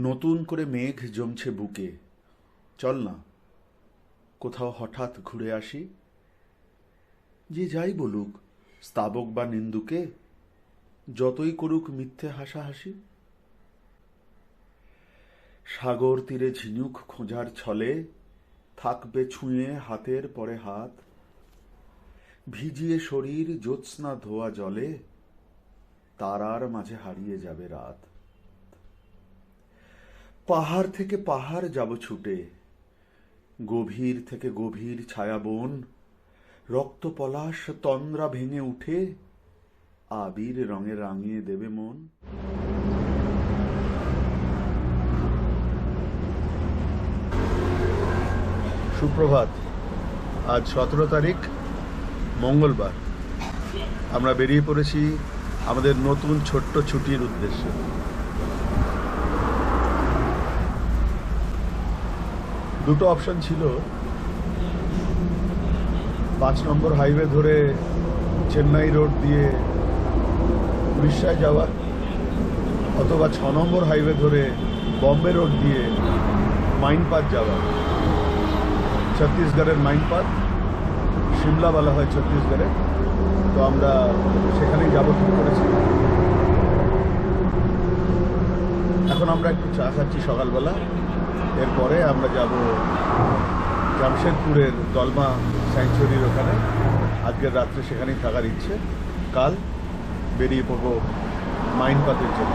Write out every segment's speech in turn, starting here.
নতুন করে মেঘ জমছে বুকে। চল না কোথাও হঠাৎ ঘুরে আসি। যে যাই বলুক স্তাবক বা নিন্দুকে, যতই করুক মিথ্যে হাসাহাসি। সাগর তীরে ঝিনুক খোঁজার ছলে থাকবে ছুঁয়ে হাতের পরে হাত। ভিজিয়ে শরীর জ্যোৎস্না ধোয়া জলে, তারার মাঝে হারিয়ে যাবে রাত। পাহাড় থেকে পাহাড় যাব ছুটে, গভীর থেকে গভীর ছায়া বন। রক্ত পলাশ তন্দ্রা ভেঙে উঠে, আবির রঙে রাঙিয়ে দেবে মন। সুপ্রভাত। আজ 17 তারিখ মঙ্গলবার। আমরা বেরিয়ে পড়েছি আমাদের নতুন ছোট্ট ছুটির উদ্দেশ্যে। দুটো অপশন ছিল, 5 নম্বর হাইওয়ে ধরে চেন্নাই রোড দিয়ে উড়িষ্যায় যাওয়া, অথবা 6 নম্বর হাইওয়ে ধরে বম্বে রোড দিয়ে মাইনপাত যাওয়া। ছত্তিশগড়ের মাইনপাত, সিমলা বলা হয় ছত্তিশগড়ে। তো আমরা সেখানেই যাবো ঠিক করেছি। এখন আমরা একটু চা খাচ্ছি সকালবেলা। এরপরে আমরা যাব জামশেদপুরের দলমা স্যাংচুরির ওখানে। আজকের রাত্রে সেখানেই থাকার ইচ্ছে। কাল বেরিয়ে পড়বো মাইনপাতের জন্য।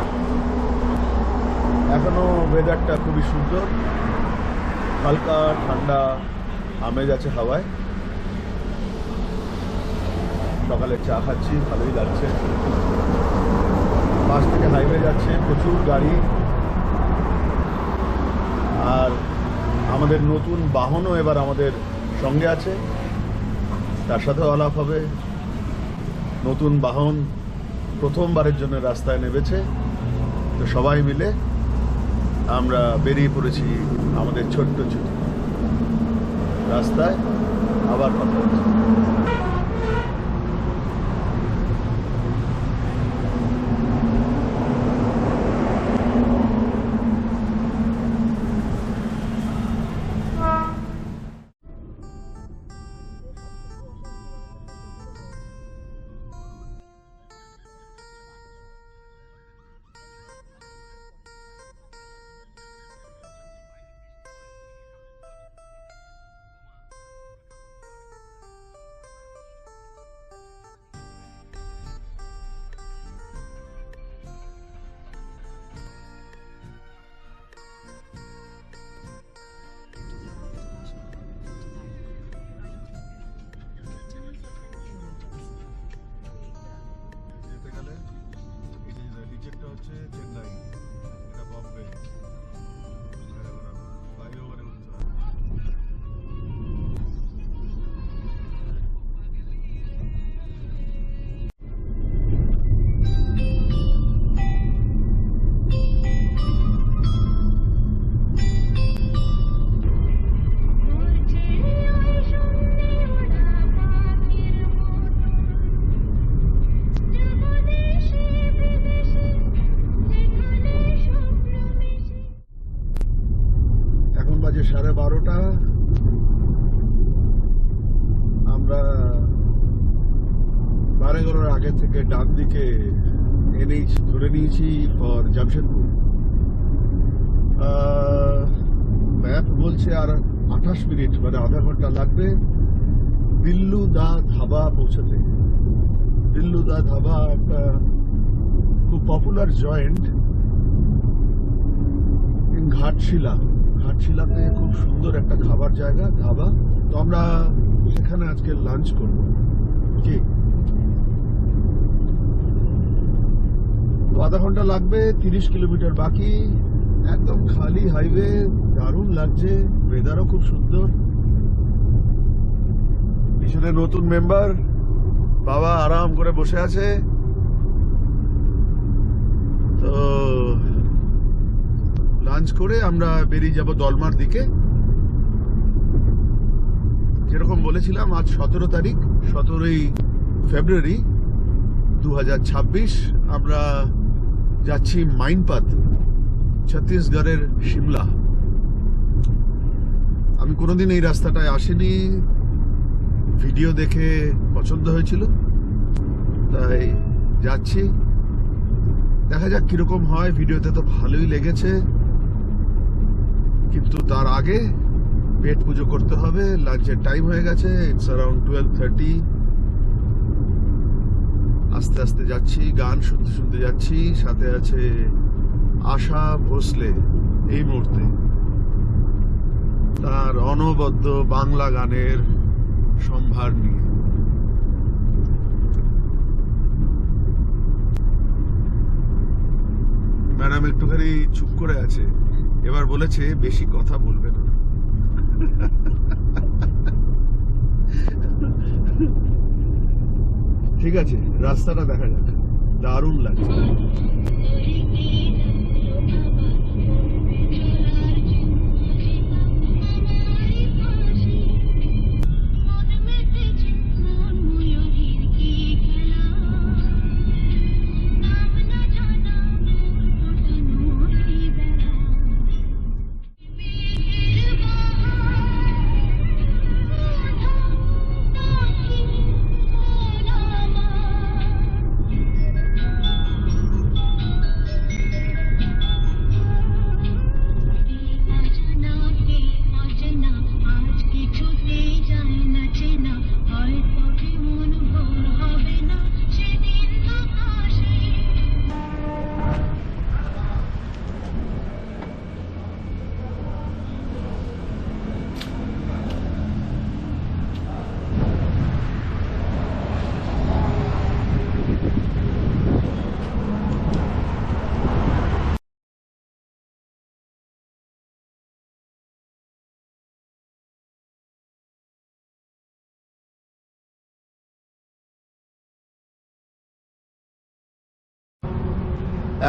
এখনো ওয়েদারটা খুবই সুন্দর, হালকা ঠান্ডা আমেজ আছে হাওয়ায়। সকালে চা খাচ্ছি, ভালোই লাগছে। পাশ থেকে হাইওয়ে যাচ্ছে, প্রচুর গাড়ি। আর আমাদের নতুন বাহনও এবার আমাদের সঙ্গে আছে, তার সাথেও আলাপ হবে। নতুন বাহন প্রথমবারের জন্য রাস্তায় নেমেছে। তো সবাই মিলে আমরা বেরিয়ে পড়েছি আমাদের ছোট্ট ছুটি। রাস্তায় আবার কথা হচ্ছে। হচ্ছে চেন্নাই, এটা বম্বে। ফ্লাইওভারে উঠতে হবে। বাজে 12:30। আমরা 12:11 আগে থেকে ডান দিকে এনএইচ ধরে নিয়েছি ফর জামশেদপুর। ম্যাপ বলছে আর 28 মিনিট, মানে আধা ঘন্টা লাগবে দিল্লু দা ধাবা পৌঁছাতে। দিল্লু দা ধাবা একটা খুব পপুলার জয়েন্ট ইন ঘাটশিলাতে। খুব সুন্দর একটা খাবার জায়গা, ধাবা। তো আমরা সেখানে আজকে লাঞ্চ করব। কি আধা ঘন্টা লাগবে, 30 কিলোমিটার বাকি। একদম খালি হাইওয়ে, দারুণ লাগছে। ওয়েদারও খুব সুন্দর। পিছনে নতুন মেম্বার বাবা আরাম করে বসে আছে। তো লাঞ্চ করে আমরা বেরিয়ে যাব দলমার দিকে। যেরকম বলেছিলাম, আজ 17 তারিখ, 17ই ফেব্রুয়ারি 2026। আমরা যাচ্ছি মাইনপাত। ছত্তিশগড়ের শিমলা। আমি কোনোদিন এই রাস্তাটায় আসিনি, ভিডিও দেখে পছন্দ হয়েছিল তাই যাচ্ছি। দেখা যাক কিরকম হয়। ভিডিওতে তো ভালোই লেগেছে, কিন্তু তার আগে পেট পুজো করতে হবে। লাঞ্চের টাইম হয়ে গেছে, ইটস অ্যারাউন্ড 12:30। আস্তে আস্তে যাচ্ছি, গান শুনতে শুনতে যাচ্ছি। সাথে আছে আশা ভোসলে এই মুহূর্তে, তার অনবদ্য বাংলা গানের সম্ভার নিয়ে। ম্যাডাম একটুখানি চুপ করে আছে, এবার বলেছে বেশি কথা বলবে না। ঠিক আছে, রাস্তাটা দেখা যাক, দারুণ লাগছে।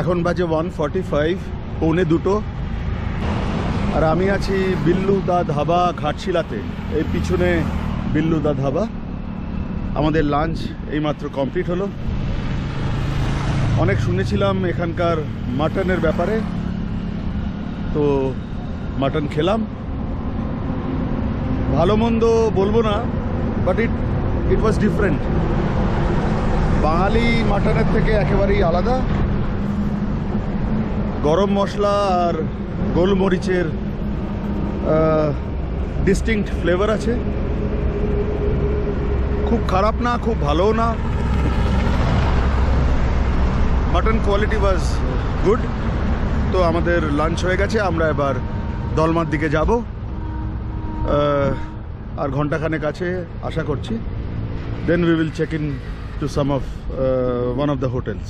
এখন বাজে 1:45, 1:45। আর আমি আছি বিল্লু দা ধাবা ঘাটশিলাতে। এই পিছনে বিল্লু দা ধাবা। আমাদের লাঞ্চ এইমাত্র কমপ্লিট হলো। অনেক শুনেছিলাম এখানকার মাটনের ব্যাপারে, তো মাটন খেলাম। ভালো মন্দ বলবো না, বাট ইট ওয়াজ ডিফারেন্ট। বাঙালি মাটনের থেকে একেবারেই আলাদা। গরম মশলা আর গোলমরিচের ডিস্টিংক্ট ফ্লেভার আছে। খুব খারাপ না, খুব ভালোও না। Mutton quality was good. তো আমাদের লাঞ্চ হয়ে গেছে, আমরা এবার দলমার দিকে যাব। আর ঘন্টাখানেক আছে আশা করছি। Then we will check in to some of one of the hotels.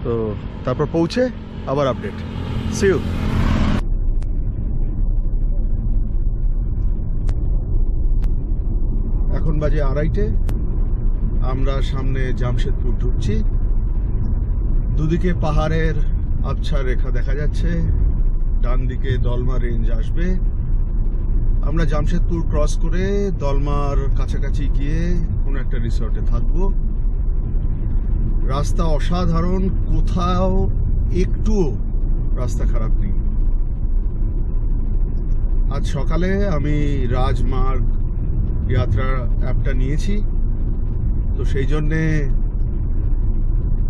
তো তারপর পৌঁছে আবার আপডেট। C you. এখন বাজে 2:30। আমরা সামনে জামশেদপুর ঢুকছি। দুদিকে পাহাড়ের আবছা রেখা দেখা যাচ্ছে। ডান দিকে দলমা রেঞ্জ আসবে। আমরা জামশেদপুর ক্রস করে দলমার কাছাকাছি গিয়ে কোনো একটা রিসর্টে থাকবো। রাস্তা অসাধারণ, কোথাও একটুও রাস্তা খারাপ নেই। আজ সকালে আমি রাজমার্গ যাত্রা অ্যাপটা নিয়েছি, তো সেই জন্যে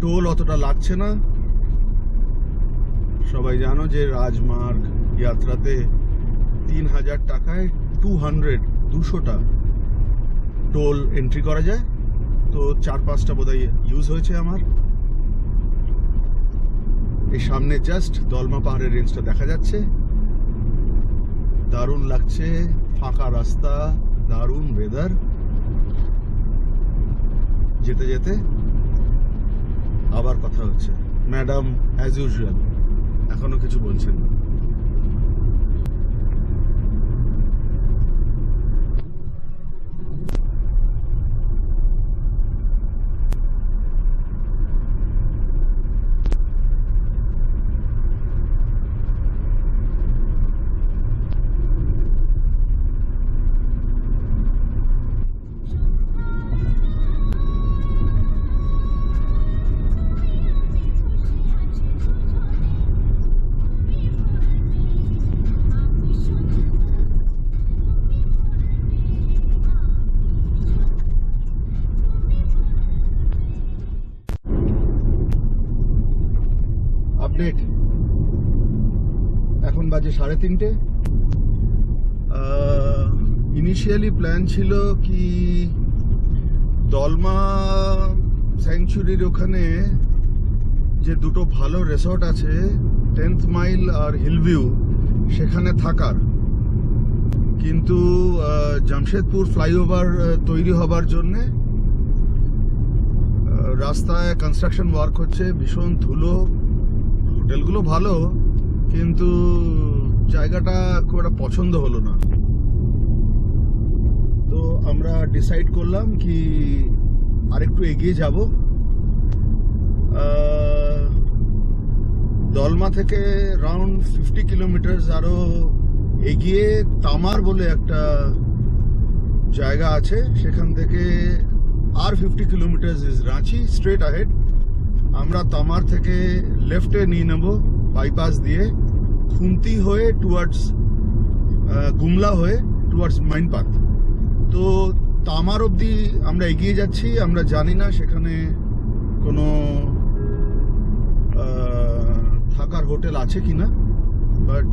টোল অতটা লাগছে না। সবাই জানো যে রাজমার্গ যাত্রাতে 3000 টাকায় 200টা টোল এন্ট্রি করা যায়। তো 4-5টা বোধহয় ইউজ হয়েছে আমার। এই সামনে জাস্ট দলমা পাহাড়ের রেঞ্জটা দেখা যাচ্ছে। দারুণ লাগছে, ফাঁকা রাস্তা, দারুণ ওয়েদার। যেতে যেতে আবার কথা হচ্ছে। ম্যাডাম অ্যাজ ইউজুয়াল এখনো কিছু বলছেন না। আপডেট, এখন বাজে 3:30। ইনিশিয়ালি প্ল্যান ছিল কি দলমা স্যাংচুরির ওখানে যে দুটো ভালো রিসর্ট আছে 10th মাইল আর হিলভিউ, সেখানে থাকার, কিন্তু জামশেদপুর ফ্লাইওভার তৈরি হবার জন্যে রাস্তায় কনস্ট্রাকশন ওয়ার্ক হচ্ছে, ভীষণ ধুলো, হোটেলগুলো ভালো কিন্তু জায়গাটা খুব একটা পছন্দ হলো না। তো আমরা ডিসাইড করলাম কি আরেকটু এগিয়ে যাব, দলমা থেকে রাউন্ড 50 কিলোমিটার আরো এগিয়ে তামার বলে একটা জায়গা আছে, সেখান থেকে আর 50 kilometre is Ranchi straight ahead. আমরা তামার থেকে লেফটে নিয়ে নেব বাইপাস দিয়ে, খুন্তি হয়ে টুয়ার্ডস গুমলা হয়ে টুয়ার্ডস মাইনপাত। তো তামার অবধি আমরা এগিয়ে যাচ্ছি, আমরা জানি না সেখানে কোনো থাকার হোটেল আছে কিনা, বাট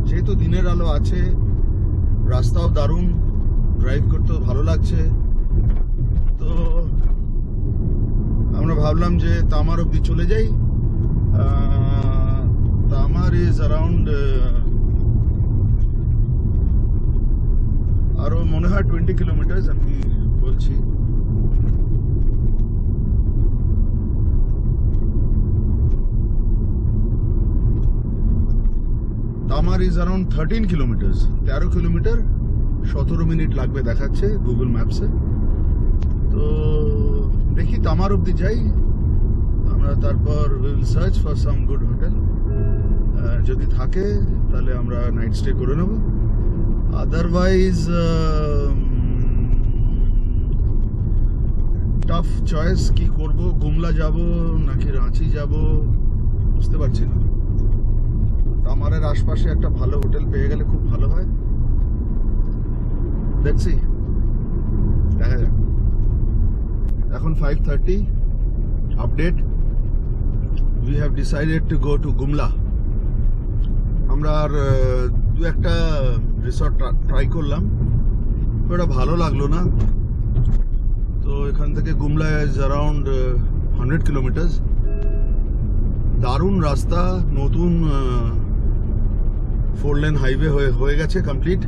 যেহেতু দিনের আলো আছে, রাস্তাও দারুণ, ড্রাইভ করতেও ভালো লাগছে, তো আমরা ভাবলাম যে তামার অবধি চলে যাই। তামার ইজ অ্যারাউন্ড আরো মনে হয় 20 কিলোমিটার আমি বলছি। তামার is around 13 kilometre, 13 kilometre 17 minute লাগবে দেখাচ্ছে গুগল ম্যাপসে। তো দেখি তামার অবধি যাই, আমরা তারপর will search for some good hotel, যদি থাকে তাহলে আমরা নাইট স্টে করে নেব, আদারওয়াইজ টাফ চয়েস কি করব, গুমলা যাব নাকি রাঁচি যাব বুঝতে পারছি না। তামারের আশপাশে একটা ভালো হোটেল পেয়ে গেলে খুব ভালো হয়, দেখছি, দেখা যাক। এখন 5:30, update, we have decided to go to Gumla. আমরা আর দু একটা রিসর্ট ট্রাই করলাম, ওটা ভালো লাগলো না, তো এখান থেকে গুমলা ইজ অ্যারাউন্ড 100 কিলোমিটার। দারুণ রাস্তা, নতুন 4 লেন হাইওয়ে হয়ে গেছে কমপ্লিট।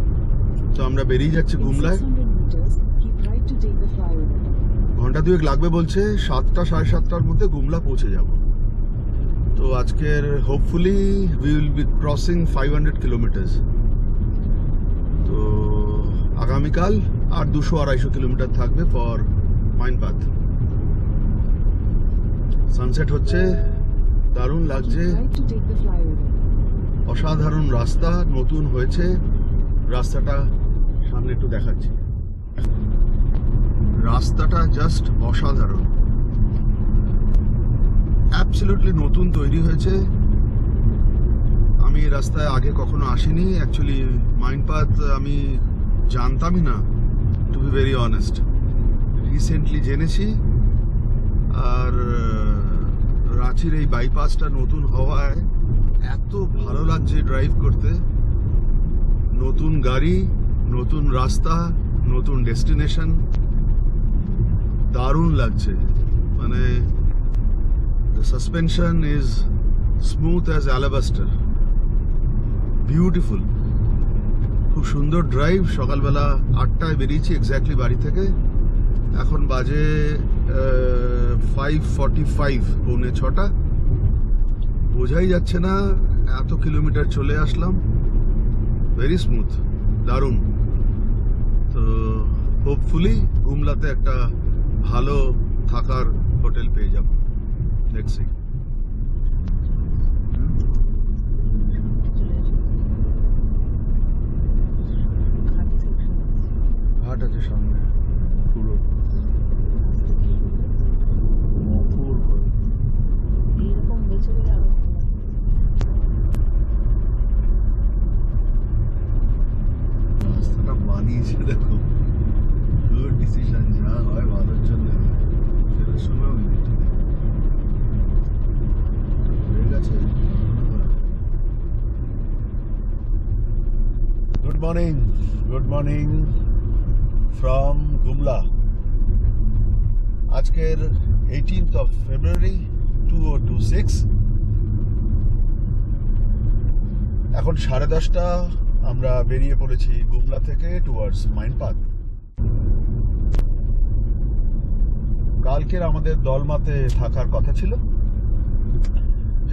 তো আমরা বেরিয়ে যাচ্ছি গুমলায়, ঘন্টা 2 লাগবে বলছে, 7টা 7:30টার মধ্যে গুমলা পৌঁছে যাব। তো আজকের hopefully we will be crossing 500 kilometre. তো আগামীকাল আর 200-250 কিলোমিটার থাকবে ফর মাইনপাত। সানসেট হচ্ছে, দারুণ লাগছে, অসাধারণ রাস্তা, নতুন হয়েছে রাস্তাটা, সামনে একটু দেখাচ্ছি, রাস্তাটা জাস্ট অসাধারণ, অ্যাবসলিউটলি নতুন তৈরি হয়েছে। আমি এই রাস্তায় আগে কখনো আসিনি, অ্যাকচুয়ালি মাইনপাত আমি জানতামই না, to be very honest, recently জেনেছি। আর রাঁচির এই বাইপাসটা নতুন হওয়ায় এত ভালো লাগছে ড্রাইভ করতে, নতুন গাড়ি, নতুন রাস্তা, নতুন ডেস্টিনেশন, দারুণ লাগছে। মানে the suspension is smooth as alabaster, beautiful, খুব সুন্দর ড্রাইভ। সকালবেলা 8টায় বেরিয়েছি এক্স্যাক্টলি বাড়ি থেকে, এখন বাজে 5:45, পৌনে 6টা। বোঝাই যাচ্ছে না এত কিলোমিটার চলে আসলাম, ভেরি স্মুথ, দারুণ। তো হোপফুলি গুমলাতে একটা ভালো থাকার হোটেল পেয়ে যাব, লেটস সি। ঘাট আছে সামনে পুরো, রাস্তাটা বানিয়েছে দেখো, গুড ডিসিশন, যা হয় ভালোর জন্য, ফেরার সময় গুড মর্নিং ফ্রম গুমলা। আজকের 18th of February 2026। এখন 10:30 আমরা বেরিয়ে পড়েছি গুমলা থেকে টুয়ার্ডস মাইনপাত। কালকের আমাদের দলমাতে থাকার কথা ছিল,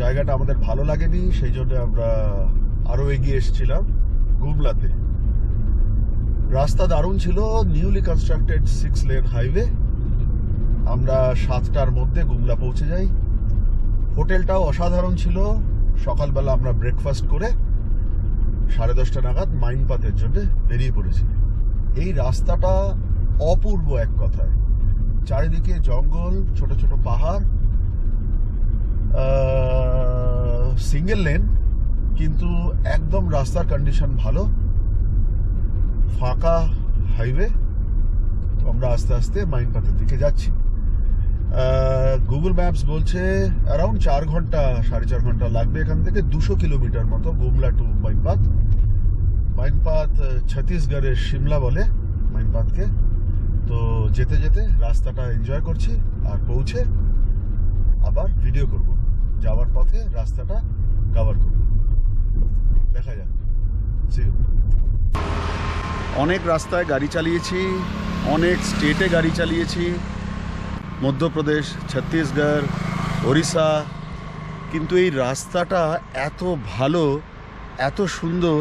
জায়গাটা আমাদের ভালো লাগেনি, সেই জন্য আমরা আরো এগিয়ে এসেছিলাম গুমলাতে। রাস্তা দারুণ ছিল, নিউলি কনস্ট্রাক্টেড 6 লেন হাইওয়ে। আমরা 7টার মধ্যে গুমলা পৌঁছে যাই। হোটেলটাও অসাধারণ ছিল। সকালবেলা আমরা ব্রেকফাস্ট করে 10:30 নাগাদ মাইনপাতের জন্য বেরিয়ে পড়েছি। এই রাস্তাটা অপূর্ব এক কথায়, চারিদিকে জঙ্গল, ছোট ছোট পাহাড়, সিঙ্গেল লেন, কিন্তু একদম রাস্তার কন্ডিশন ভালো, ফাঁকা হাইওয়ে। তো আমরা আস্তে আস্তে মাইনপাতের দিকে যাচ্ছি। গুগল ম্যাপস বলছে অ্যারাউন্ড 4 ঘন্টা 4.5 ঘন্টা লাগবে এখান থেকে। 200 কিলোমিটার মতো গুমলা টু মাইনপাত। মাইনপাত ছত্তিশগড়ের সিমলা বলে মাইনপাতকে। তো যেতে যেতে রাস্তাটা এনজয় করছি, আর পৌঁছে আবার ভিডিও করব, যাওয়ার পথে রাস্তাটা কভার করব। দেখা যাক। অনেক রাস্তায় গাড়ি চালিয়েছি, অনেক স্টেটে গাড়ি চালিয়েছি, মধ্যপ্রদেশ, ছত্তিশগড়, ওড়িশা, কিন্তু এই রাস্তাটা এত ভালো, এত সুন্দর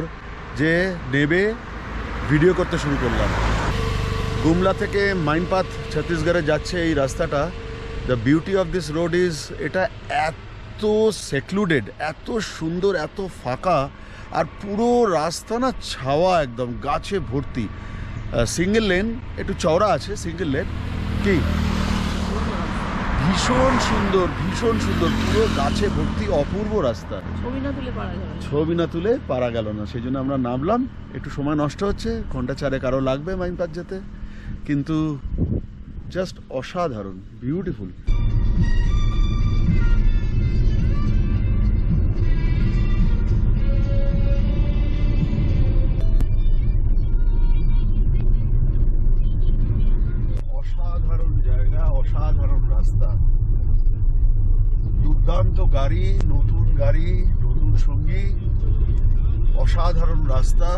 যে নেবে ভিডিও করতে শুরু করলাম। গুমলা থেকে মাইনপাত ছত্তিশগড়ে যাচ্ছে এই রাস্তাটা। The beauty of this road is, এটা এত সেক্লুডেড, এত সুন্দর, এত ফাঁকা, আর পুরো রাস্তা না ছাওয়া, একদম গাছে ভর্তি। সিঙ্গেল লেন, একটু চওড়া আছে সিঙ্গেল লেন, কি ভীষণ সুন্দর, ভীষণ সুন্দর, পুরো গাছে ভর্তি, অপূর্ব রাস্তা। ছবি না তুলে পারা গেল না, সেই জন্য আমরা নামলাম। একটু সময় নষ্ট হচ্ছে, ঘন্টা 4 আরও লাগবে মাইনপাত যেতে, কিন্তু জাস্ট অসাধারণ, বিউটিফুল। অসাধারণ জায়গা, অসাধারণ রাস্তা, দুর্দান্ত গাড়ি, নতুন গাড়ি, নতুন সঙ্গী, অসাধারণ রাস্তা।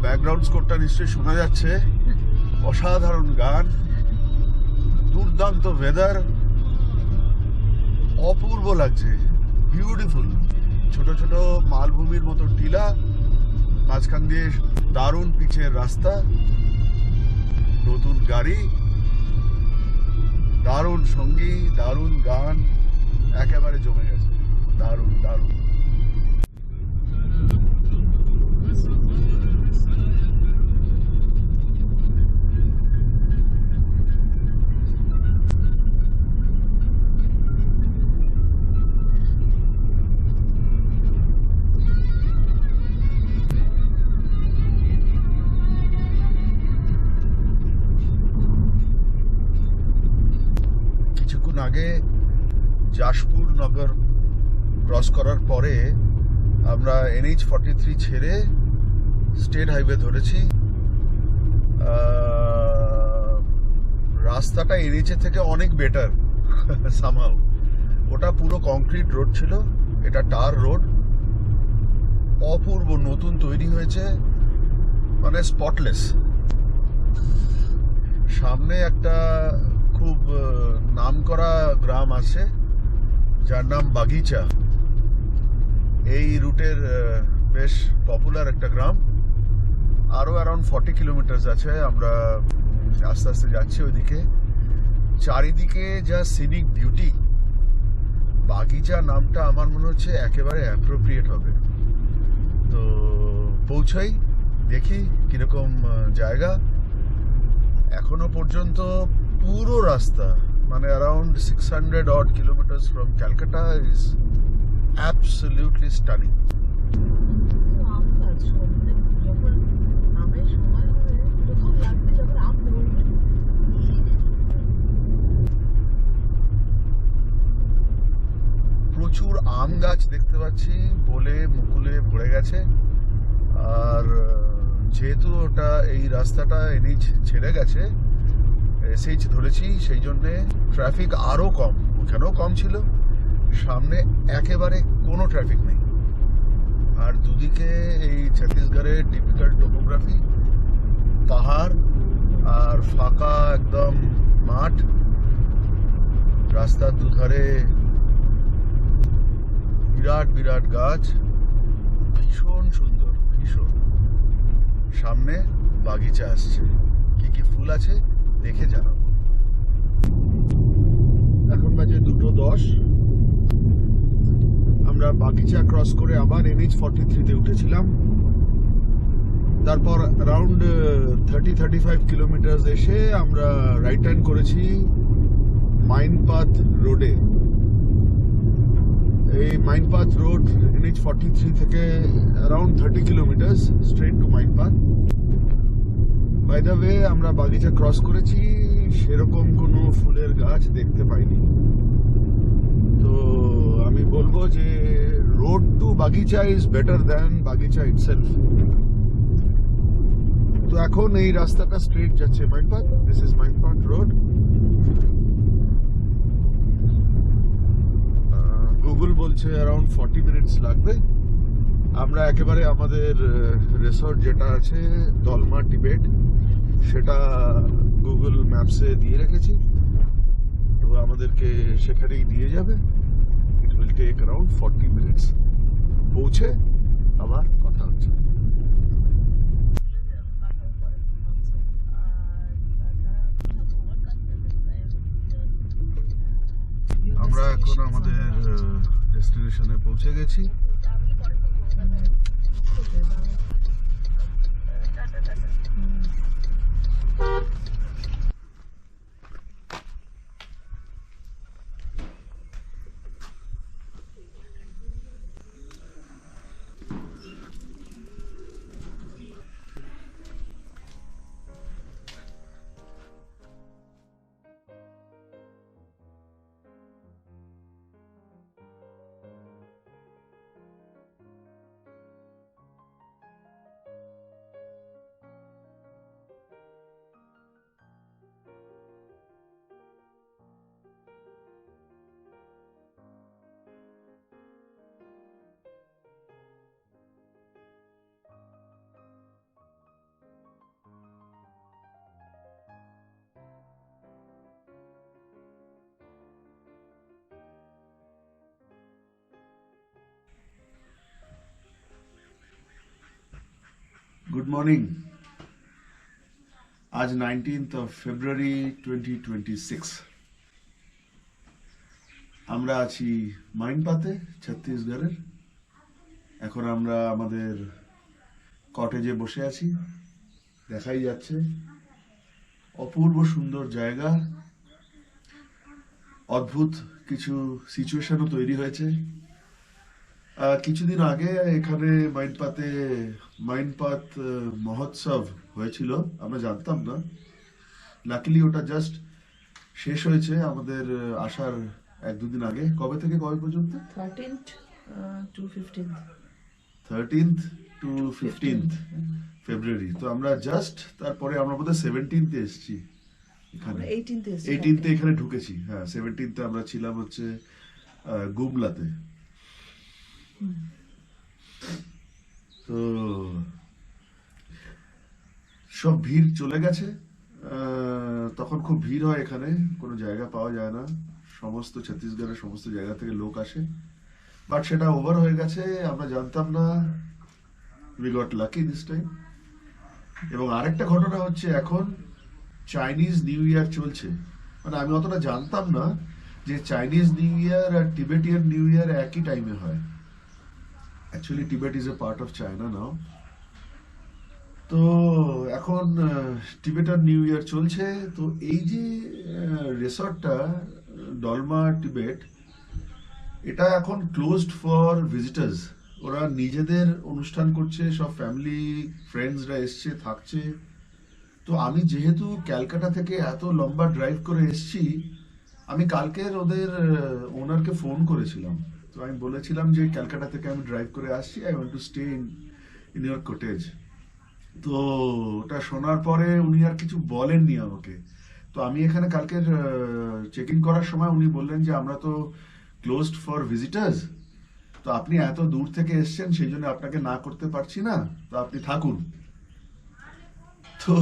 ব্যাকগ্রাউন্ড স্কোরটা নিশ্চয়ই শোনা যাচ্ছে। অসাধারণ গান, দুর্দান্ত ওয়েদার, অপূর্ব লাগছে, বিউটিফুল। ছোট ছোট মালভূমির মতো টিলা, মাঝখান দিয়ে দারুণ পিচের রাস্তা, নতুন গাড়ি, দারুণ সঙ্গী, দারুণ গান, একেবারে জমে গেছে, দারুণ দারুণ। কিছুক্ষণ আগে জাশপুর নগর ক্রস করার পরে আমরা NH-43 ছেড়ে স্টেট হাইওয়ে ধরেছি। রাস্তাটা NH থেকে অনেক বেটার সামহাউ। ওটা পুরো কংক্রিট রোড ছিল, এটা টার রোড, অপূর্ব, নতুন তৈরি হয়েছে, মানে স্পটলেস। সামনে একটা খুব নামকরা গ্রাম আছে যার নাম বাগিচা। এই রুটের বেশ পপুলার একটা গ্রাম। আরও অ্যারাউন্ড 40 কিলোমিটার আছে। আমরা আস্তে আস্তে যাচ্ছি ওইদিকে। চারিদিকে যা সিনিক বিউটি, বাগিচা নামটা আমার মনে হচ্ছে একেবারে অ্যাপ্রোপ্রিয়েট হবে। তো পৌঁছাই, দেখি কিরকম জায়গা। এখনো পর্যন্ত পুরো রাস্তা, মানে around 600 odd kilometers from Calcutta is absolutely stunning. প্রচুর আম গাছ দেখতে পাচ্ছি, বলে মুকুলে ভরে গেছে। আর যেহেতু ওটা এই রাস্তাটা এনএইচ ছেড়ে গেছে, এসএইচ ধরেছি, সেই জন্যে ট্রাফিক আরও কম, ওখানেও কম ছিল, সামনে একেবারে কোনো ট্রাফিক নেই। আর দুদিকে এই ছত্তিশগড়ের টিপিক্যাল টোপোগ্রাফি, পাহাড় আর ফাঁকা একদম মাঠ, রাস্তার দুধারে বিরাট বিরাট গাছ, ভীষণ সুন্দর, ভীষণ। সামনে বাগিচা আসছে, কি কি ফুল আছে দেখে জানাবো। এখন বাজে 2:10। আমরা বাগিচা ক্রস করে আবার NH 43-তে উঠেছিলাম। তারপর অ্যারাউন্ড 30-35 কিলোমিটার এসে আমরা রাইট টার্ন করেছি মাইনপাথ রোডে। এই মাইনপাথ রোড NH 43 থেকে around 30 kilometre straight to Mainpat. By the way, আমরা বাগিচা ক্রস করেছি, সেরকম কোনো ফুলের গাছ দেখতে পাইনি। তো আমি বলবো যে road to Bagicha is better than Bagicha itself. তো এখন এই রাস্তাটা স্ট্রেট যাচ্ছে Mainpat. This is Mainpat road. Google বলছে অ্যারাউন্ড 40 মিনিটস লাগবে। আমরা একেবারে আমাদের রিসর্ট যেটা আছে দলমা টিবেট, সেটা গুগল ম্যাপসে দিয়ে রেখেছি, তো আমাদেরকে সেখানেই দিয়ে যাবে। It will take around 40 minutes. পৌঁছে আবার কথা হচ্ছে। আমরা এখন আমাদের ডেস্টিনেশনে পৌঁছে গেছি। Good morning. আজ 19th of February 2026। আমরা আছি মাইনপাথে, ছত্তিশগড়ের। এখন আমরা আমাদের কটেজে বসে আছি, দেখাই যাচ্ছে অপূর্ব সুন্দর জায়গা। অদ্ভুত কিছু সিচুয়েশনও তৈরি হয়েছে। কিছুদিন আগে এখানে মাইনপাথ মহোৎসব হয়েছিল, আমরা জানতাম না। লাকিলি ওটা জাস্ট শেষ হয়েছে আমাদের আসার 1-2 দিন আগে। কবে থেকে কবে পর্যন্ত? 13th to 15th। 13th to 15th ফেব্রুয়ারি। তো আমরা জাস্ট তারপরে আমরা বোধহয় 17th এসেছি এখানে। 18th এখানে ঢুকেছি। হ্যাঁ, 17th আমরা ছিলাম হচ্ছে গুমলাতে। তো সব ভিড় চলে গেছে। তখন খুব ভিড় হয় এখানে, কোনো জায়গা পাওয়া যায় না। সমস্ত ছত্তিশগড়ের সমস্ত জায়গা থেকে লোক আসে, বাট সেটা ওভার হয়ে গেছে। আমরা জানতাম না, we got lucky this time. এবং আরেকটা ঘটনা হচ্ছে, এখন চাইনিজ নিউ ইয়ার চলছে। মানে আমি অতটা জানতাম না যে চাইনিজ নিউ ইয়ার আর টিবেটিয়ান নিউ ইয়ার একই টাইমে হয়। Actually Tibet is a part of China now. তো এখন টিবেটান নিউ ইয়ার চলছে। তো এই যে রিসর্টটা ডলমা টিবেট, এটা এখন ক্লোজড ফর ভিজিটার্স। ওরা নিজেদের অনুষ্ঠান করছে, সব ফ্যামিলি ফ্রেন্ডসরা এসছে, থাকছে। তো আমি যেহেতু ক্যালকাটা থেকে এত লম্বা ড্রাইভ করে এসছি, আমি কালকের ওদের ওনারকে ফোন করেছিলাম। তো আমি বলেছিলাম যে ক্যালকাটা থেকে আমি ড্রাইভ করে আসছি, I want to stay in your cottage. তো ওটা শোনার পরে উনি আর কিছু বলেননি আমাকে। তো আমি এখানে কালকের চেক ইন করার সময় উনি বললেন যে আমরা তো ক্লোজড ফর ভিজিটার্স, তো আপনি এত দূর থেকে এসেছেন সেই জন্য আপনাকে না করতে পারছি না, তো আপনি থাকুন। তো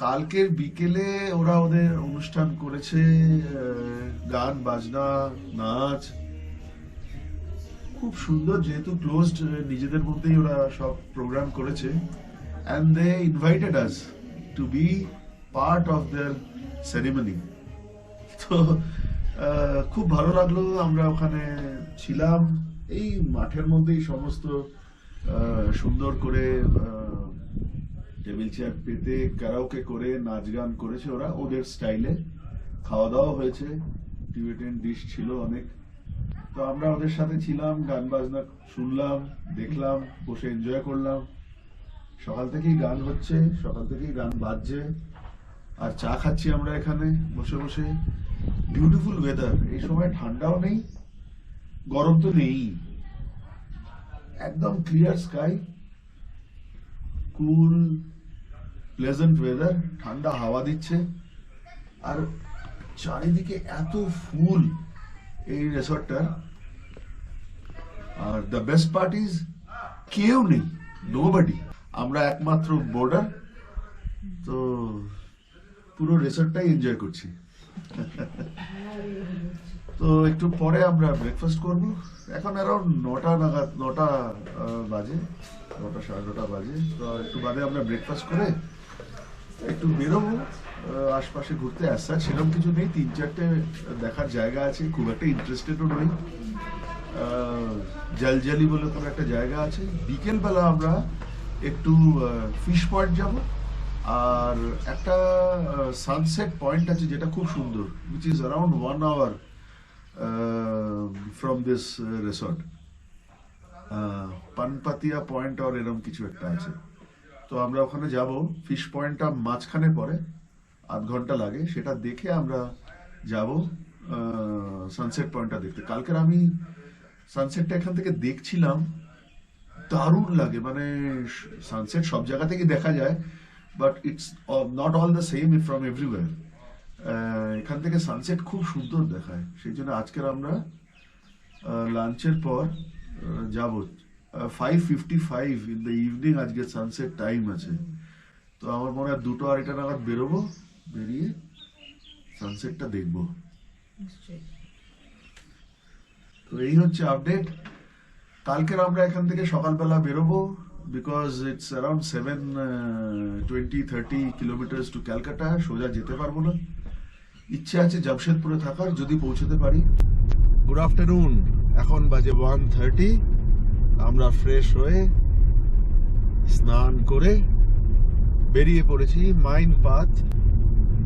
কালকের বিকেলে ওরা ওদের অনুষ্ঠান করেছে, গান বাজনা নাচ, খুব সুন্দর, যেহেতু ক্লোজড নিজেদের মধ্যেই ওরা সব প্রোগ্রাম করেছে, and they invited us to be part of their ceremony. তো খুব ভালো লাগলো, আমরা ওখানে ছিলাম এই মাঠের মধ্যেই, সমস্ত সুন্দর করে টেবিল চেয়ার পেতে ক্যারাওকে করে নাচ গান করেছে ওরা ওদের স্টাইলে, খাওয়া দাওয়া হয়েছে, টিবেটান ডিশ ছিল অনেক। তো আমরা ওদের সাথে ছিলাম, গান বাজনা শুনলাম, দেখলাম, বসে এনজয় করলাম। সকাল থেকেই গান হচ্ছে, সকাল থেকেই গান বাজছে, আর চা খাচ্ছি আমরা এখানে বসে বসে। বিউটিফুল ওয়েদার, এই সময় ঠান্ডাও নেই গরম তো নেই, একদম clear sky, cool pleasant weather, ঠান্ডা হাওয়া দিচ্ছে, আর চারিদিকে এত ফুল এই রিসর্টটার। আর দ্য বেস্ট পার্ট ইজ কেউ নেই, নোবডি, আমরা একমাত্র বোর্ডার। তো পুরো রিসর্টটাই এনজয় করছি। তো একটু পরে আমরা ব্রেকফাস্ট করব, এখন অ্যারাউন্ড 9টা নাগাদ, 9টা বাজে, 9টা সাড়ে 9টা বাজে। তো একটু বাদে আমরা ব্রেকফাস্ট করে একটু বেরোবো আশপাশে ঘুরতে। আসা সেরকম কিছু নেই, 3-4টে দেখার জায়গা আছে, খুব একটা ইন্টারেস্টেডও নই। জলজলি বলে কোনো একটা জায়গা আছে, বিকেলবেলা আমরা একটু ফিশ পয়েন্ট যাব, আর একটা সানসেট পয়েন্ট আছে যেটা খুব সুন্দর, which is around 1 hour from this resort, Panpatia point আর এরকম কিছু একটা আছে। তো আমরা ওখানে যাব, ফিশ পয়েন্টটা মাঝখানে পড়ে, আধ ঘন্টা লাগে, সেটা দেখে আমরা যাব সানসেট পয়েন্টটা দেখতে। কালকের আমি সানসেটটা এখান থেকে দেখছিলাম, দারুণ লাগে, মানে সানসেট সব জায়গা থেকে দেখা যায়, but it's not all the same from everywhere. এখান থেকে সানসেট খুব সুন্দর দেখায়, সেই জন্য আজকের আমরা লাঞ্চের পর যাব। 5:55 ইন দ্য ইভিনিং আজকে সানসেট টাইম আছে। তো আমার মনে হয় 2:30 নাগাদ বেরোবো, বেরিয়ে সানসেটটা দেখবো। তো এই হচ্ছে আপডেট। কালকের আমরা এখান থেকে সকালবেলা বেরোবো, because it's around 7-20-30 kilometres to Calcutta, সোজা যেতে পারবো না। ইচ্ছে আছে জামশেদপুরে থাকার, যদি পৌঁছতে পারি। গুড আফটারনুন, এখন বাজে 1:30। আমরা ফ্রেশ হয়ে স্নান করে বেরিয়ে পড়েছি মাইন পাথ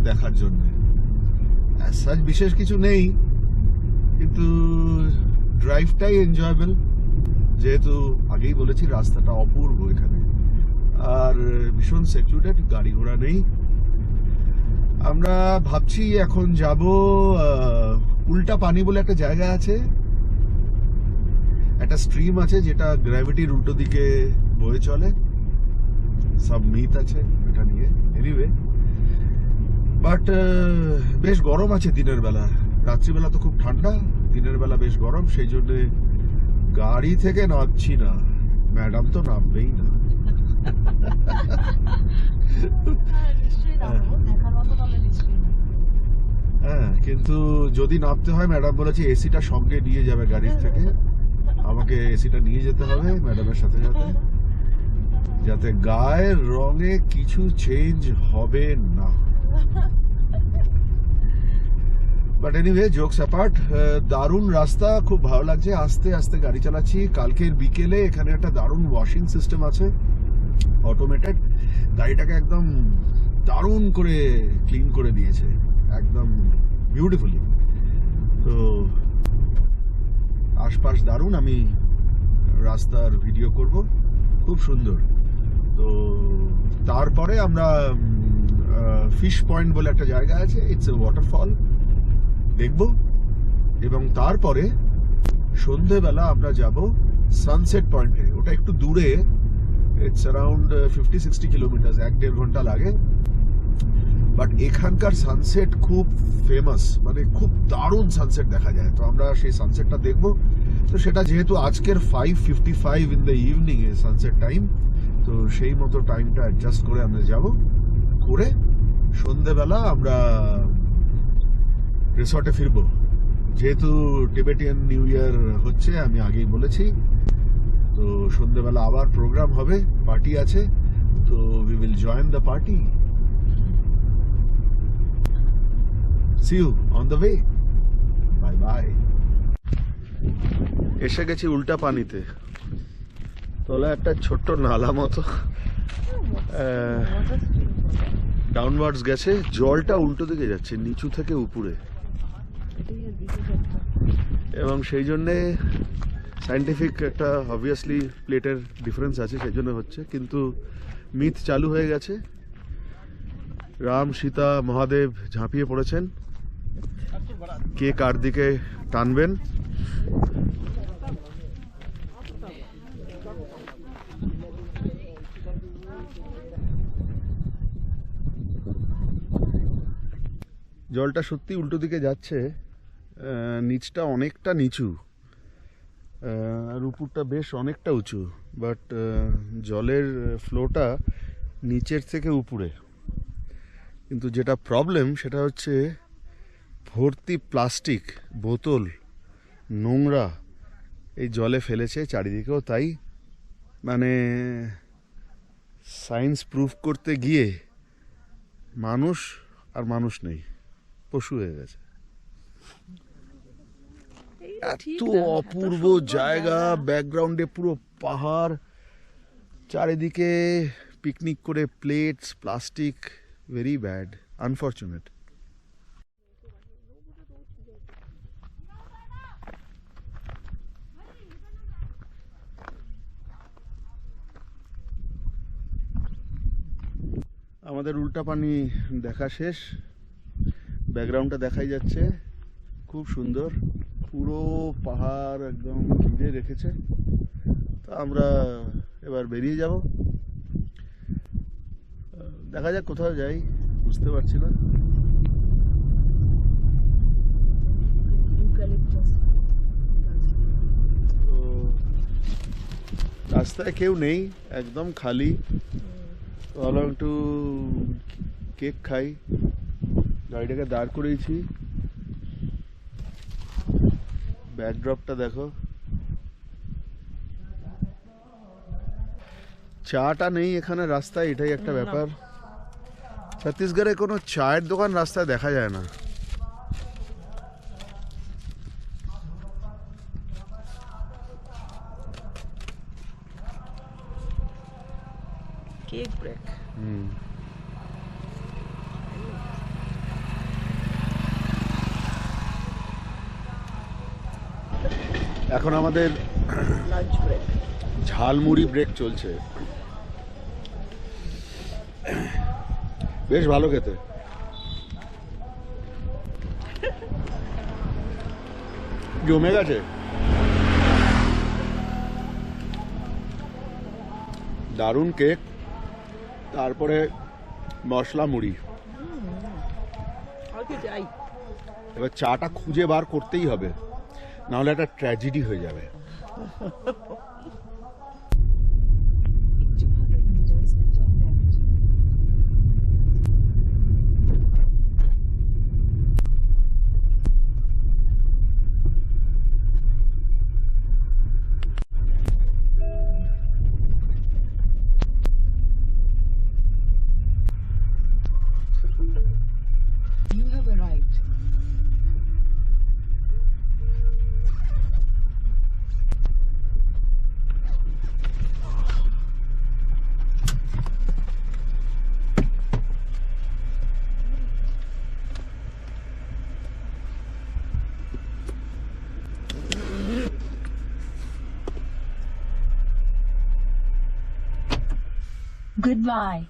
দেখার জন্য। বিশেষ কিছু নেই, কিন্তু ড্রাইভটাই এনজয়েবল, যেহেতু আগেই বলেছি রাস্তাটা অপূর্ব এখানে, আর ভীষণ সিকিউরেড, গাড়ি ঘোড়া নেই। আমরা ভাবছি এখন যাব উল্টা পানি বলে একটা জায়গা আছে, একটা স্ট্রিম আছে যেটা গ্র্যাভিটির উল্টো দিকে বয়ে চলে, সব মিথ আছে এটা নিয়ে। এনিওয়ে, বাট বেশ গরম আছে দিনের বেলা, রাত্রিবেলা তো খুব ঠান্ডা, দিনের বেলা বেশ গরম, সেই জন্য গাড়ি থেকে নামছি না। ম্যাডাম তো নামবেই না। হ্যাঁ, কিন্তু যদি নামতে হয়, ম্যাডাম বলেছে এসিটা সঙ্গে নিয়ে যাবে গাড়ির থেকে, আমাকে এসিটা নিয়ে যেতে হবে ম্যাডামের সাথে সাথে, যাতে গায়ের রঙে কিছু চেঞ্জ হবে না। বাট এনিওয়ে, জোকস অ্যাপার্ট, দারুণ রাস্তা, খুব ভালো লাগছে, আস্তে আস্তে গাড়ি চালাচ্ছি। কালকের বিকেলে এখানে একটা দারুণ ওয়াশিং সিস্টেম আছে, অটোমেটেড, গাড়িটাকে একদম দারুণ করে ক্লিন করে দিয়েছে, একদম বিউটিফুলি। তো আশপাশ দারুণ, আমি রাস্তার ভিডিও করব, খুব সুন্দর। তো তারপরে আমরা ফিশ পয়েন্ট বলে একটা জায়গা আছে, ইটস এ ওয়াটারফল, দেখব, এবং তারপরে সন্ধেবেলা আমরা যাব সানসেট পয়েন্টে। ওটা একটু দূরে, ইটস অ্যারাউন্ড 50-60 কিলোমিটার, 1-1.5 ঘন্টা লাগে। বাট এখানকার সানসেট খুব ফেমাস, মানে খুব দারুণ সানসেট দেখা যায়। তো আমরা সেই সানসেটটা দেখবো। তো সেটা যেহেতু আজকের 5:55 in the evening A sunset time, তো সেই মতো টাইমটা অ্যাডজাস্ট করে আমরা যাব, করে সন্ধেবেলা আমরা রিসর্টে ফিরবো। যেহেতু টিবেটিয়ান নিউ ইয়ার হচ্ছে, আমি আগেই বলেছি, তো সন্ধেবেলা আবার প্রোগ্রাম হবে, পার্টি আছে, তো we will join the party. See you on the way, bye bye. এসে গেছি উল্টা পানিতে, তলা একটা ছোট্ট নালা মতো ডাউনওয়ার্ডস গেছে, জলটা উল্টো দিকে যাচ্ছে, নিচু থেকে উপরে, এবং সেই জন্যে সায়েন্টিফিক একটা অবভিয়াসলি প্লেটের ডিফারেন্স আছে, সেই জন্য হচ্ছে। কিন্তু মিথ চালু হয়ে গেছে, রাম সীতা মহাদেব ঝাঁপিয়ে পড়েছেন, কে কার দিকে টানবেন। জলটা সত্যি উল্টো দিকে যাচ্ছে, নিচটা অনেকটা নিচু আর উপরটা বেশ অনেকটা উঁচু, বাট জলের ফ্লোটা নিচের থেকে উপরে। কিন্তু যেটা প্রবলেম সেটা হচ্ছে ভর্তি প্লাস্টিক, বোতল, নোংরা এই জলে ফেলেছে চারিদিকেও। তাই মানে সায়েন্স প্রুফ করতে গিয়ে মানুষ আর মানুষ নেই, পশু হয়ে গেছে। এত অপূর্ব জায়গা, ব্যাকগ্রাউন্ডে পুরো পাহাড়, চারিদিকে পিকনিক করে plates, plastic, very bad, unfortunate. আমাদের উল্টা পানি দেখা শেষ, ব্যাকগ্রাউন্ডটা দেখাই যাচ্ছে, খুব সুন্দর, পুরো পাহাড় একদম ঘিরে রেখেছে। তো আমরা এবার বেরিয়ে যাব, দেখা যাক কোথাও যাই, বুঝতে পারছি না। তো রাস্তায় কেউ নেই, একদম খালি। ভাবলাম একটু কেক খাই, গাড়িটাকে দাঁড় করেছি। ব্যাকড্রপটা দেখো, চাটা নেই এখানে রাস্তায়, এটাই একটা ব্যাপার। ছত্তিশগড়ে কোনো চায়ের দোকান রাস্তায় দেখা যায় না। Cake break. এখন আমাদের লাঞ্চ ব্রেক। ঝালমুড়ি ব্রেক চলছে, বেশ ভালো খেতে। জমে গেছে, দারুণ কেক, তারপরে মশলা মুড়ি। আর কি চাই? এবার চাটা খুঁজে বার করতেই হবে, নাহলে একটা ট্র্যাজেডি হয়ে যাবে। You have arrived. Goodbye.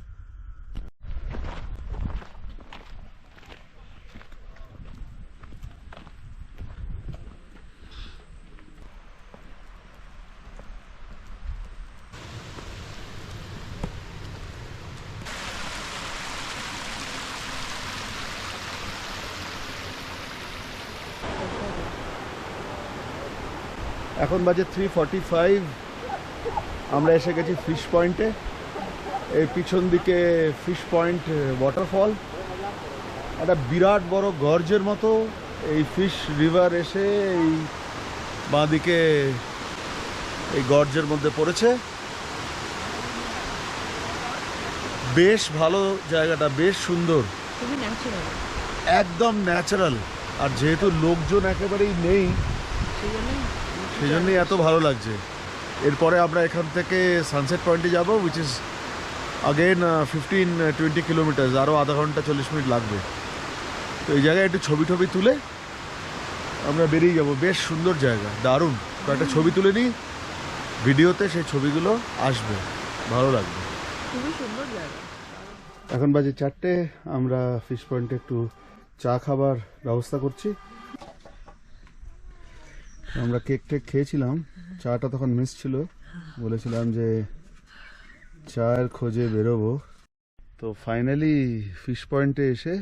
এখন বাজে 3:45। আমরা এসে গেছি ফিশ পয়েন্টে। এই পিছন দিকে ফিশ পয়েন্ট ওয়াটারফল, একটা বিরাট বড় গর্জের মতো এই ফিশ রিভার এসে এই বাঁদিকে এই গর্জের মধ্যে পড়েছে। বেশ ভালো জায়গাটা, বেশ সুন্দর, খুবই ন্যাচারাল, একদম ন্যাচারাল। আর যেহেতু লোকজন একেবারেই নেই, সেই জন্যই এত ভালো লাগছে। এরপরে আমরা এখান থেকে সানসেট পয়েন্টে যাব, উইচ ইজ আগেন 15-20 কিলোমিটার, আরও আধা ঘন্টা 40 মিনিট লাগবে। তো এই জায়গায় একটু ছবি টবি তুলে আমরা বেরিয়ে যাব। বেশ সুন্দর জায়গা, দারুণ। কয়েকটা ছবি তুলে নিই, ভিডিওতে সেই ছবিগুলো আসবে, ভালো লাগবে। খুবই সুন্দর জায়গা। এখন বাজে 4টে। আমরা ফিশ পয়েন্টে একটু চা খাবার ব্যবস্থা করছি। আমরা কেক টেক খেয়েছিলাম, চাটা তখন মিস ছিল, বলেছিলাম যে চায়ের খোঁজে বেরোবো। তো ফাইনালি ফিশ পয়েন্টে এসে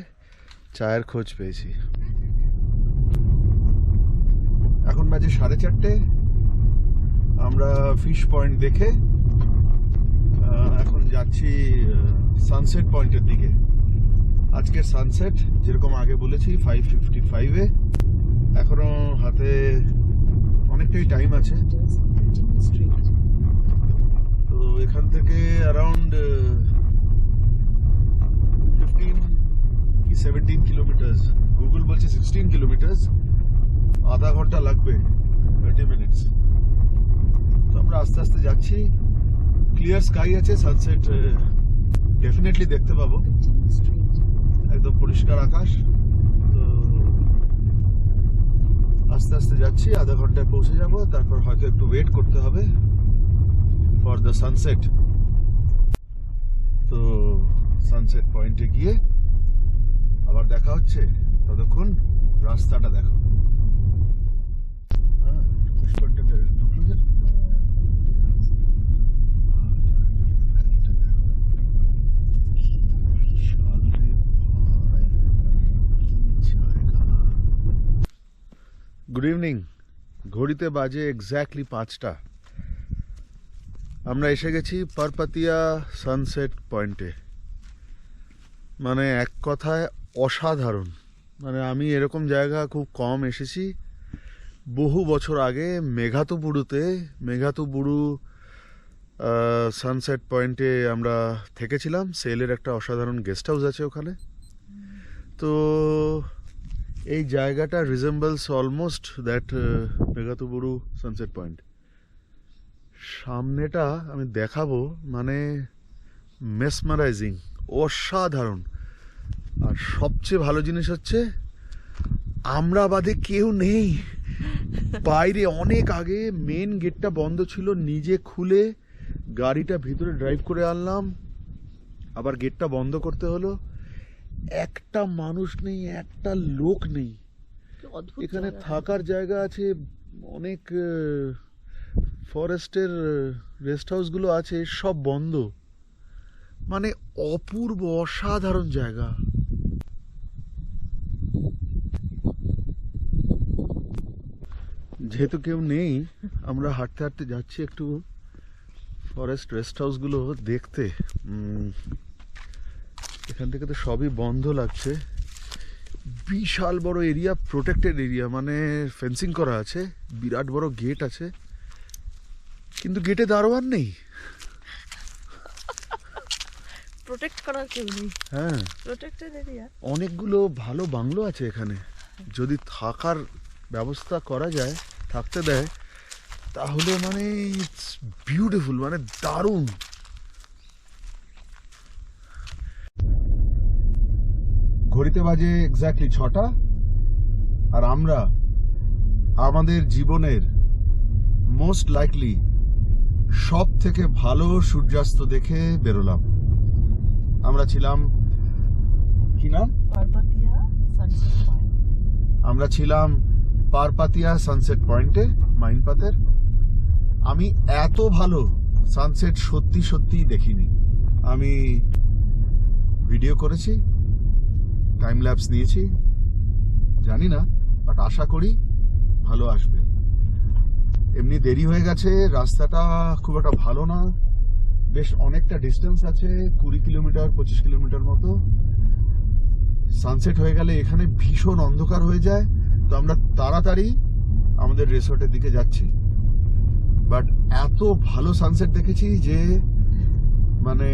চায়ের খোঁজ পেয়েছি। এখন বাজে 4:30। আমরা ফিশ পয়েন্ট দেখে এখন যাচ্ছি সানসেট পয়েন্টের দিকে। আজকের সানসেট যেরকম আগে বলেছি 5:55-এ। এখনো হাতে অনেকটাই টাইম আছে। তো এখান থেকে অ্যারাউন্ড 15 কি 17 কিলোমিটার, গুগল বলছে 16 কিলোমিটার, আধা ঘন্টা লাগবে, 30 মিনিটস। তো আমরা আস্তে আস্তে যাচ্ছি। ক্লিয়ার স্কাই আছে, সানসেট ডেফিনেটলি দেখতে পাবো, একদম পরিষ্কার আকাশ। তো আস্তে আস্তে যাচ্ছি, আধা ঘন্টায় পৌঁছে যাব। তারপর হয়তো একটু ওয়েট করতে হবে ফর দ্য সানসেট। তো সানসেট পয়েন্টে গিয়ে আবার দেখা হচ্ছে, ততক্ষণ রাস্তাটা দেখো। হ্যাঁ, পুষ্করটা ঢুকলো যে। Good evening. ঘড়িতে বাজে এক্স্যাক্টলি 5টা। আমরা এসে গেছি পারপাতিয়া সানসেট পয়েন্টে। মানে এক কথায় অসাধারণ। মানে আমি এরকম জায়গা খুব কম এসেছি। বহু বছর আগে মেঘাতুবুরু সানসেট পয়েন্টে আমরা থেকেছিলাম। সেলের একটা অসাধারণ গেস্ট হাউস আছে ওখানে। তো এই জায়গাটা resembles almost that Meghatuburu sunset point. সামনেটা আমি দেখাবো, মানে মেসমারাইজিং, অসাধারণ। আর সবচেয়ে ভালো জিনিস হচ্ছে আমরা বাদে কেউ নেই বাইরে। অনেক আগে মেন গেটটা বন্ধ ছিল, নিজে খুলে গাড়িটা ভিতরে ড্রাইভ করে আনলাম, আবার গেটটা বন্ধ করতে হলো। একটা মানুষ নেই, একটা লোক নেই। এখানে থাকার জায়গা আছে, অনেক ফরেস্টের রেস্ট হাউসগুলো আছে, সব বন্ধ। মানে অপূর্ব, অসাধারণ জায়গা। যেহেতু কেউ নেই, আমরা হাঁটতে হাঁটতে যাচ্ছি একটু ফরেস্ট রেস্ট হাউসগুলো দেখতে। এখান থেকে তো সবই বন্ধ লাগছে। বিশাল বড় এরিয়া, প্রোটেক্টেড এরিয়া, মানে ফেন্সিং করা আছে, বিরাট বড় গেট আছে, কিন্তু গেটে দারোয়ান নেই। প্রোটেক্ট করার কেউ নেই। হ্যাঁ, প্রোটেক্টেড এরিয়া। অনেকগুলো ভালো বাংলো আছে এখানে। যদি থাকার ব্যবস্থা করা যায়, থাকতে দেয়, তাহলে মানে ইটস বিউটিফুল, মানে দারুণ। ঘড়িতে বাজে এক্স্যাক্টলি 6টা। আর আমরা আমাদের জীবনের মোস্ট লাইকলি সব থেকে ভালো সূর্যাস্ত দেখে বেরোলাম। আমরা ছিলাম, কি নাম? পারপাতিয়া সানসেট পয়েন্ট। আমরা ছিলাম পারপাতিয়া সানসেট পয়েন্টে, মাইনপাতের। আমি এত ভালো সানসেট সত্যি সত্যি দেখিনি। আমি ভিডিও করেছি, টাইম ল্যাপস নিয়েছি, জানি না, বাট আশা করি ভালো আসবে। এমনি দেরি হয়ে গেছে, রাস্তাটা খুব একটা ভালো না, বেশ অনেকটা ডিস্টেন্স আছে, 20 কিলোমিটার 25 কিলোমিটার মতো। সানসেট হয়ে গেলে এখানে ভীষণ অন্ধকার হয়ে যায়, তো আমরা তাড়াতাড়ি আমাদের রিসর্টের দিকে যাচ্ছি। বাট এত ভালো সানসেট দেখেছি যে মানে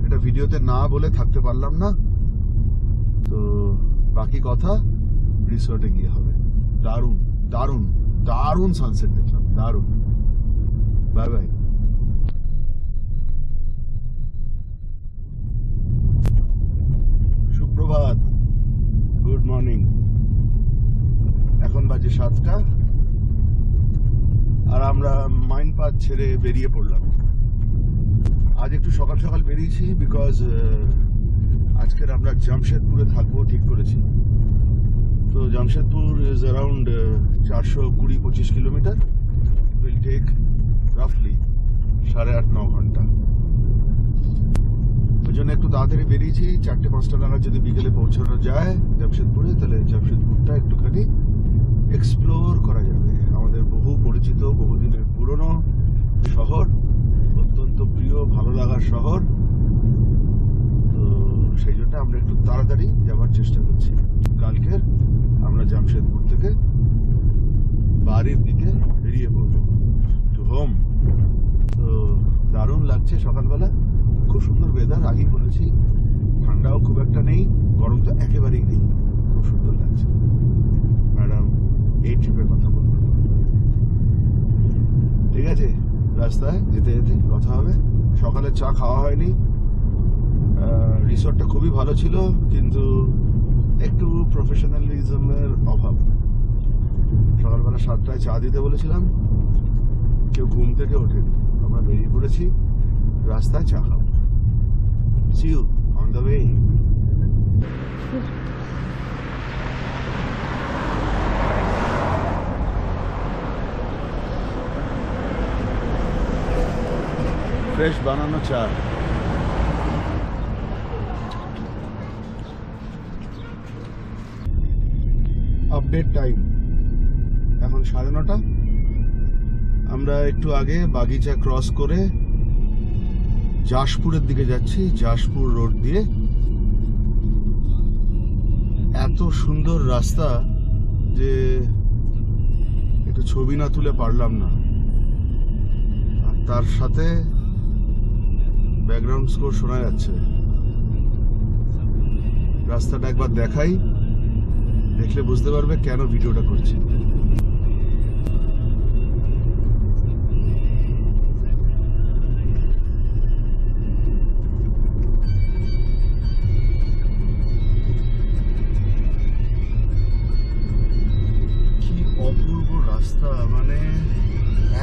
এটা ভিডিওতে না বলে থাকতে পারলাম না। তো বাকি কথা রিসর্টে গিয়ে হবে। দারুণ দারুণ দারুণ সানসেট দেখলাম, দারুণ। Bye bye. সুপ্রভাত, গুড মর্নিং। এখন বাজে 7টা আর আমরা মাইন্ড পাথ ছেড়ে বেরিয়ে পড়লাম। আজ একটু সকাল সকাল বেরিয়েছি বিকজ আজকের আমরা জামশেদপুরে থাকবো ঠিক করেছি। তো Jamshedpur is around 420-25 kilometre. Will take রাফলি 8.5-9 ঘন্টা। ওই জন্য একটু তাড়াতাড়ি বেরিয়েছি, 4টে-5টা নাগাদ যদি বিকেলে পৌঁছানো যায় জামশেদপুরে, তাহলে জামশেদপুরটা একটুখানি এক্সপ্লোর করা যাবে। আমাদের বহু পরিচিত, বহুদিনের পুরনো শহর, অত্যন্ত প্রিয়, ভালো লাগার শহর। তো সেই জন্য আমরা একটু তাড়াতাড়ি যাওয়ার চেষ্টা করছি। কালকের আমরা জামশেদপুর থেকে বাড়ির দিকে বেরিয়ে পড়বো, টু হোম। তো দারুণ লাগছে সকালবেলা, খুব সুন্দর ওয়েদার। আগেই বলেছি, ঠান্ডাও খুব একটা নেই, গরম তো একেবারেই নেই, খুব সুন্দর লাগছে। ম্যাডাম এই ট্রিপের কথা বলবো, ঠিক আছে? রাস্তায় যেতে যেতে কথা হবে। সকালে চা খাওয়া হয়নি। রিসর্টটা খুবই ভালো ছিল, কিন্তু একটু প্রফেশনালিজমের অভাব। সকালবেলা 7টায় চা দিতে বলেছিলাম, কেউ ঘুম থেকে ওঠেনি। আমরা বেরিয়ে পড়েছি, রাস্তায় চা খাবো। See you on the way. Fresh বানানো চা। আপডেট টাইম এখন 9:30। আমরা একটু আগে বাগিচা ক্রস করে জাশপুরের দিকে যাচ্ছি, জাশপুর রোড দিয়ে। এত সুন্দর রাস্তা যে একটু ছবি না তুলে পারলাম না। আর তার সাথে ব্যাকগ্রাউন্ড স্কোর শোনা যাচ্ছে। রাস্তাটা একবার দেখাই, দেখলে বুঝতে পারবে কেন ভিডিওটা করছি। অপূর্ব রাস্তা, মানে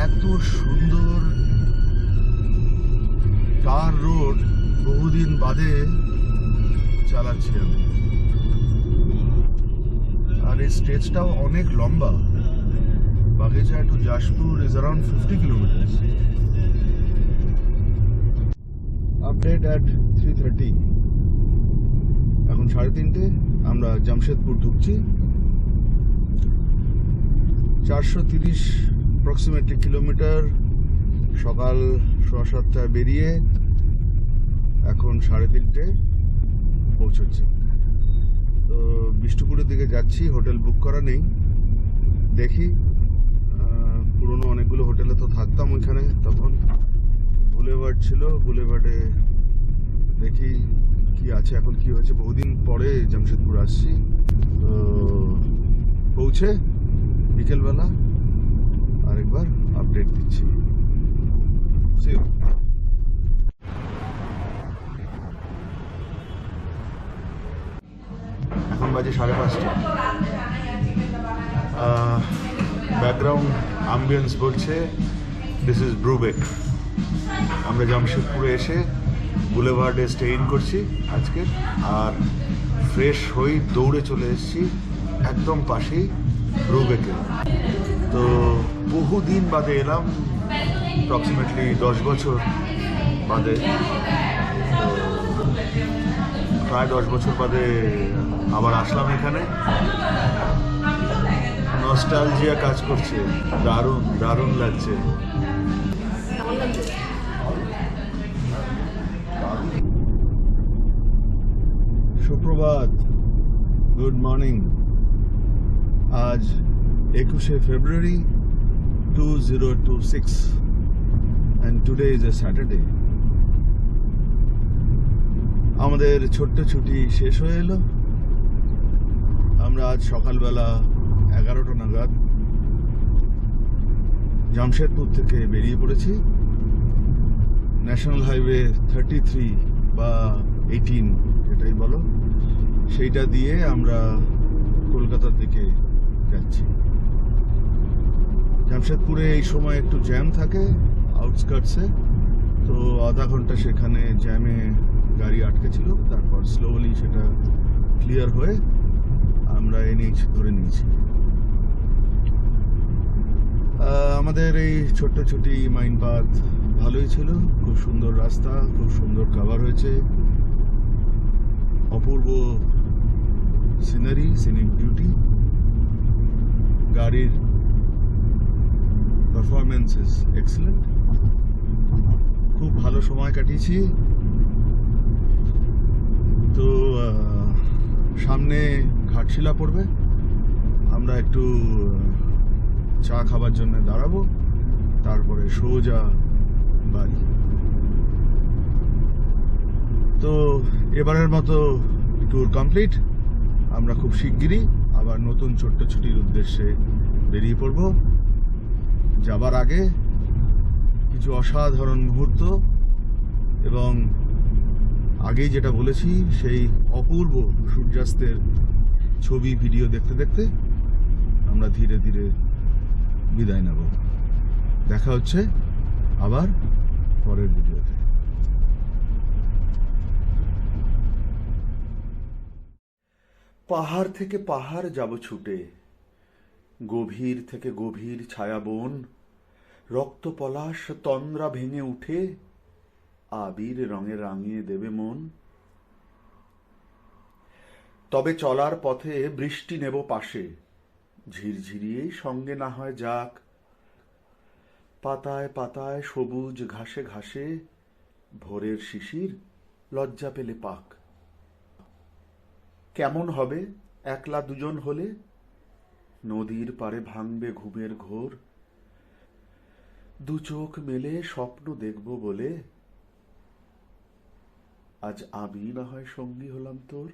এত সুন্দর টার রোড বহুদিন বাদে চালাচ্ছি আমি। আর এই স্টেজটাও অনেক লম্বা। Bagicha to Jashpur is around 50 kilometre. Update at 3:30। এখন 3:30। আমরা জামশেদপুর ঢুকছি। 430 অ্যাপ্রক্সিমেটলি কিলোমিটার। সকাল 7:15 বেরিয়ে এখন 3:30 পৌঁছচ্ছি। তো বিষ্ণুপুরের দিকে যাচ্ছি, হোটেল বুক করা নেই। দেখি, পুরনো অনেকগুলো হোটেলে তো থাকতাম ওইখানে, তখন বুলেভার্ড ছিল, বুলেভার্ডে দেখি কি আছে, এখন কি হয়েছে। বহুদিন পরে জামশেদপুর আসছি। তো পৌঁছে বিকেলবেলা আরেকবার আপডেট দিচ্ছি। এখন বাজে 5:30। ব্যাকগ্রাউন্ড অ্যাম্বিয়েন্স বলছে দিস ইজ ব্রুবেক। আমরা জামশেদপুরে এসে বুলেভার্ডে স্টে ইন করছি আজকে, আর ফ্রেশ হই দৌড়ে চলে এসেছি একদম পাশেই ব্রুবেকে। তো বহুদিন বাদে এলাম, অ্যাপ্রক্সিমেটলি 10 বছর বাদে। প্রায় 10 বছর বাদে আবার আসলাম এখানে। নস্টালজিয়া কাজ করছে, দারুণ দারুণ লাগছে। কেমন লাগছে? সুপ্রভাত, গুড মর্নিং। আজ 21শে ফেব্রুয়ারি 2026 and today is a Saturday. আমাদের ছোট্ট ছুটি শেষ হয়ে এলো। আমরা আজ সকালবেলা 11টা নাগাদ জামশেদপুর থেকে বেরিয়ে পড়েছি। ন্যাশনাল হাইওয়ে 33 বা 18 যেটাই বলো, সেইটা দিয়ে আমরা কলকাতার দিকে যাচ্ছি। জামশেদপুরে এই সময় একটু জ্যাম থাকে আউটস্কার্টসে, তো আধা ঘন্টা সেখানে জ্যামে গাড়ি আটকে ছিল। তারপর স্লোলি সেটা ক্লিয়ার হয়ে আমরা NH ধরে নিয়েছি। আমাদের এই ছোট্ট ছুটি মাইন পাথ ভালোই ছিল, খুব সুন্দর রাস্তা, খুব সুন্দর কভার হয়েছে, অপূর্ব সিনারি, সিনিক বিউটি, গাড়ির পারফরমেন্স ইজ এক্সেলেন্ট। খুব ভালো সময় কাটিয়েছি। তো সামনে ঘাটশিলা পড়বে, আমরা একটু চা খাবার জন্য দাঁড়াবো, তারপরে সোজা বাড়ি। তো এবারের মতো ট্যুর কমপ্লিট। আমরা খুব শিগগিরই আবার নতুন ছোট্ট ছুটির উদ্দেশ্যে বেরিয়ে পড়ব। যাবার আগে কিছু অসাধারণ মুহূর্ত এবং আগেই যেটা বলেছি সেই অপূর্ব সূর্যাস্তের ছবি ভিডিও দেখতে দেখতে আমরা ধীরে ধীরে বিদায় নেব। দেখা হচ্ছে আবার পরের ভিডিওতে। পাহাড় থেকে পাহাড় যাব ছুটে, গভীর থেকে গভীর ছায়া বন, রক্ত পলাশ তন্দ্রা ভেঙে উঠে আবির রঙে রাঙিয়ে দেবে মন। তবে চলার পথে বৃষ্টি নেব পাশে, ঝিরঝিরিয়েই সঙ্গে না হয় যাক, পাতায় পাতায় সবুজ ঘাসে ঘাসে ভোরের শিশির লজ্জা পেলে পাক। কেমন হবে একলা দুজন হলে, নদীর পাড়ে ভাঙবে ঘুমের ঘোর, দু চোখ মেলে স্বপ্ন দেখব বলে আজ আমি না হয় সঙ্গী হলাম তোর।